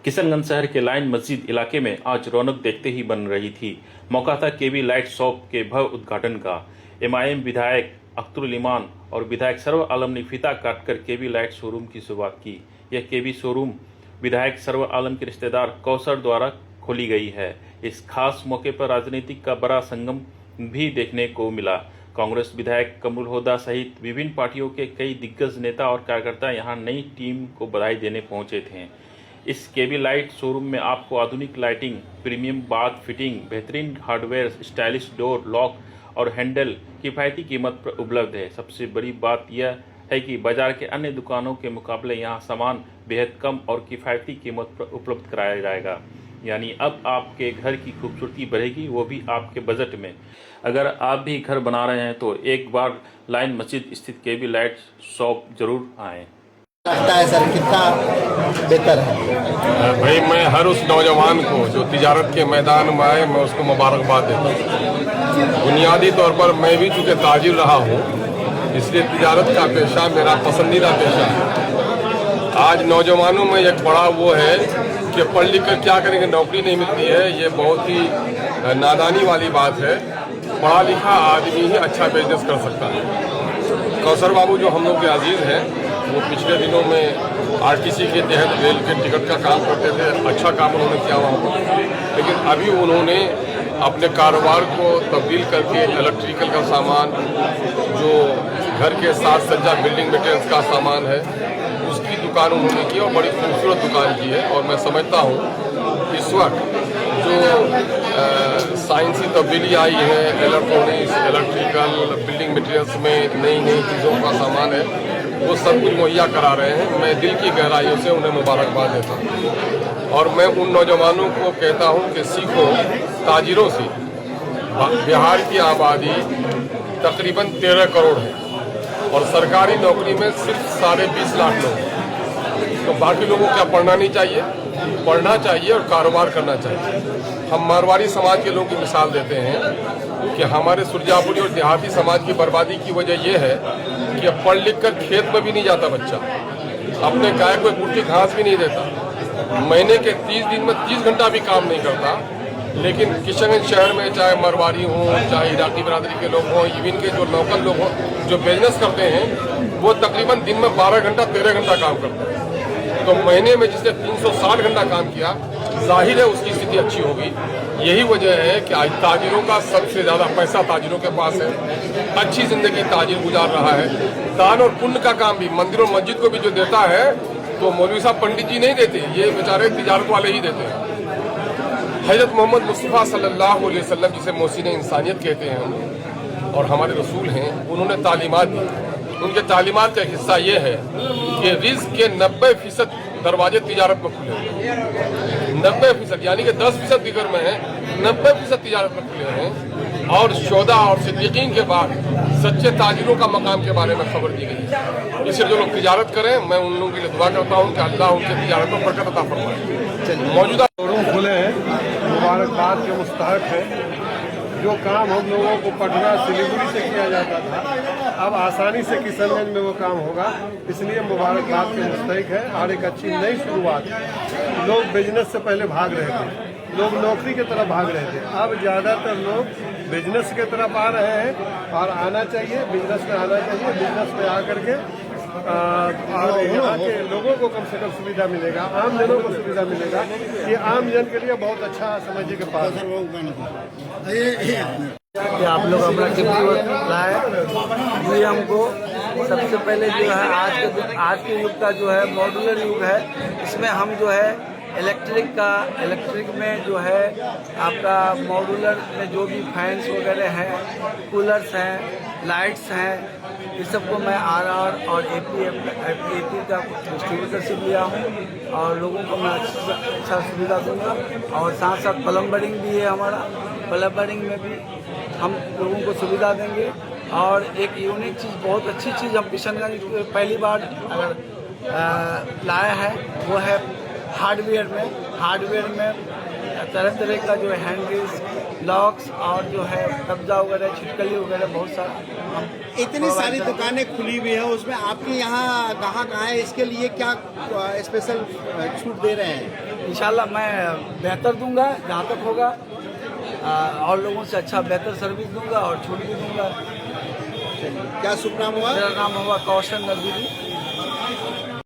किशनगंज शहर के लाइन मस्जिद इलाके में आज रौनक देखते ही बन रही थी। मौका था केवी लाइट शॉप के भव्य उद्घाटन का। एमआईएम विधायक अख्तरुल इमान और विधायक सर्व आलम ने फीता काटकर केवी लाइट शोरूम की शुरुआत की। यह केवी शोरूम विधायक सर्व आलम के रिश्तेदार कौसर द्वारा खोली गई है। इस खास मौके पर राजनीतिक का बड़ा संगम भी देखने को मिला। कांग्रेस विधायक कमरुल होदा सहित विभिन्न पार्टियों के कई दिग्गज नेता और कार्यकर्ता यहां नई टीम को बधाई देने पहुंचे थे। इस केवी लाइट शोरूम में आपको आधुनिक लाइटिंग, प्रीमियम बाथ फिटिंग, बेहतरीन हार्डवेयर, स्टाइलिश डोर लॉक और हैंडल किफ़ायती कीमत पर उपलब्ध है। सबसे बड़ी बात यह है कि बाजार के अन्य दुकानों के मुकाबले यहाँ सामान बेहद कम और किफ़ायती कीमत पर उपलब्ध कराया जाएगा। यानी अब आपके घर की खूबसूरती बढ़ेगी, वो भी आपके बजट में। अगर आप भी घर बना रहे हैं तो एक बार लाइन मस्जिद स्थित केवी लाइट शॉप जरूर आएँ। लगता है सर कितना बेहतर है। भाई मैं हर उस नौजवान को जो तिजारत के मैदान में आए, मैं उसको मुबारकबाद देता हूँ। बुनियादी तौर पर मैं भी चूँकि ताजिर रहा हूँ, इसलिए तिजारत का पेशा मेरा पसंदीदा पेशा है। आज नौजवानों में एक बड़ा वो है कि पढ़ लिख कर क्या करेंगे, नौकरी नहीं मिलती है। ये बहुत ही नादानी वाली बात है। पढ़ा लिखा आदमी ही अच्छा बिजनेस कर सकता है। कौसर बाबू जो हम लोग के अजीज हैं, वो पिछले दिनों में आरटीसी के तहत रेल के टिकट का काम करते थे। अच्छा काम उन्होंने किया वहाँ पर, लेकिन अभी उन्होंने अपने कारोबार को तब्दील करके इलेक्ट्रिकल का सामान, जो घर के साज सज्जा बिल्डिंग मटेरियल्स का सामान है, उसकी दुकान उन्होंने की और बड़ी खूबसूरत दुकान की है। और मैं समझता हूँ इस वक्त जो साइंसी तब्दीली आई है, इलेक्ट्रॉनिक्स, इलेक्ट्रिकल, बिल्डिंग मटेरियल्स में नई नई चीज़ों का सामान है, वो सब कुछ मुहैया करा रहे हैं। मैं दिल की गहराइयों से उन्हें मुबारकबाद देता हूँ। और मैं उन नौजवानों को कहता हूँ कि सीखो ताजिरों से। बिहार की आबादी तकरीबन 13 करोड़ है और सरकारी नौकरी में सिर्फ 20.5 लाख लोग हैं। तो बाकी लोगों को क्या पढ़ना नहीं चाहिए? पढ़ना चाहिए और कारोबार करना चाहिए। हम मारवाड़ी समाज के लोगों की मिसाल देते हैं कि हमारे सुरजापुरी और देहाती समाज की बर्बादी की वजह यह है कि पढ़ लिख कर खेत में भी नहीं जाता बच्चा, अपने गाय को एक मुट्ठी घास भी नहीं देता, महीने के 30 दिन में 30 घंटा भी काम नहीं करता। लेकिन किशनगंज शहर में चाहे मरवाड़ी हों, चाहे इराकी बरादरी के लोग हों, इवन के जो लोकल लोग हों जो बिजनेस करते हैं, वो तकरीबन दिन में 12 घंटा 13 घंटा काम करते हैं। तो महीने में जिसने 360 घंटा काम किया, जाहिर है उसकी स्थिति अच्छी होगी। यही वजह है कि आज ताजिरों का सबसे ज़्यादा पैसा ताजिरों के पास है। अच्छी ज़िंदगी ताजिर गुजार रहा है। दान और पुण्य का काम भी मंदिर और मस्जिद को भी जो देता है, तो मौलवी साहब पंडित जी नहीं देते, ये बेचारे तिजारत वाले ही देते हैं। हज़रत मोहम्मद मुस्तफ़ा सल्लल्लाहु अलैहि वसल्लम, जिसे मोहसिन इंसानियत कहते हैं और हमारे रसूल हैं, उन्होंने तालीमात दी। उनके तालीमात का एक हिस्सा ये है कि रिज़्क़ के 90% दरवाजे तिजारत में खुले हैं। 90%, यानी कि 10% दिगर में है, 90% तिजारत में खुले हैं। और शोदा और सिद्दीकीन के बाद सच्चे ताजिरों का मकाम के बारे में खबर दी गई है। इससे जो लोग तिजारत करें, मैं उन लोगों के लिए दुआ करता हूँ कि अल्लाह उनके तिजारत में बरकत अता फरमाए। मौजूदा शोरूम खुले हैं, मुबारकबाद के मुस्तहक है। जो काम हम लोगों को पटना सिलीगुड़ी से किया जाता था, अब आसानी से किशनगंज में वो काम होगा, इसलिए मुबारकबाद के मुस्तहक है और एक अच्छी नई शुरुआत है। लोग बिजनेस से पहले भाग रहे थे, लोग नौकरी की तरफ भाग रहे थे, अब ज़्यादातर लोग बिजनेस की तरफ आ रहे हैं और आना चाहिए, बिजनेस में आना चाहिए। बिजनेस में आकर के और यहाँ के लोगों को कम से कम सुविधा मिलेगा, आम जनों को सुविधा मिलेगा। ये आम जन के लिए बहुत अच्छा समझिए के पास कि आप लोग अपना कीमती लाए ये हमको सबसे पहले जो है आज के युग का जो है मॉड्यूलर युग है। इसमें हम जो है इलेक्ट्रिक में जो है आपका मॉड्यूलर में जो भी फैंस वगैरह हैं, कूलर्स हैं, लाइट्स हैं, इस सबको मैं RR और AP का डिस्ट्रीब्यूटरशिप लिया हूँ और लोगों को मैं अच्छा सुविधा दूँगा। और साथ साथ प्लम्बरिंग भी है हमारा, प्लम्बरिंग में भी हम लोगों को सुविधा देंगे। और एक यूनिक चीज़, बहुत अच्छी चीज़ हम किशनगंज पहली बार अगर लाया है, वो है हार्डवेयर में तरह तरह का जो है हैंडल्स, लॉक्स और जो है कब्जा वगैरह, छिटकली वगैरह बहुत सारा हम इतनी सारी दुकानें खुली हुई है, उसमें आपके यहाँ ग्राहक आए इसके लिए क्या स्पेशल छूट दे रहे हैं? इंशाल्लाह मैं बेहतर दूंगा जहाँ तक होगा, और लोगों से अच्छा बेहतर सर्विस दूंगा और छूट भी दूंगा। क्या शुभ नाम हुआ? मेरा नाम हुआ कौशल नदवी।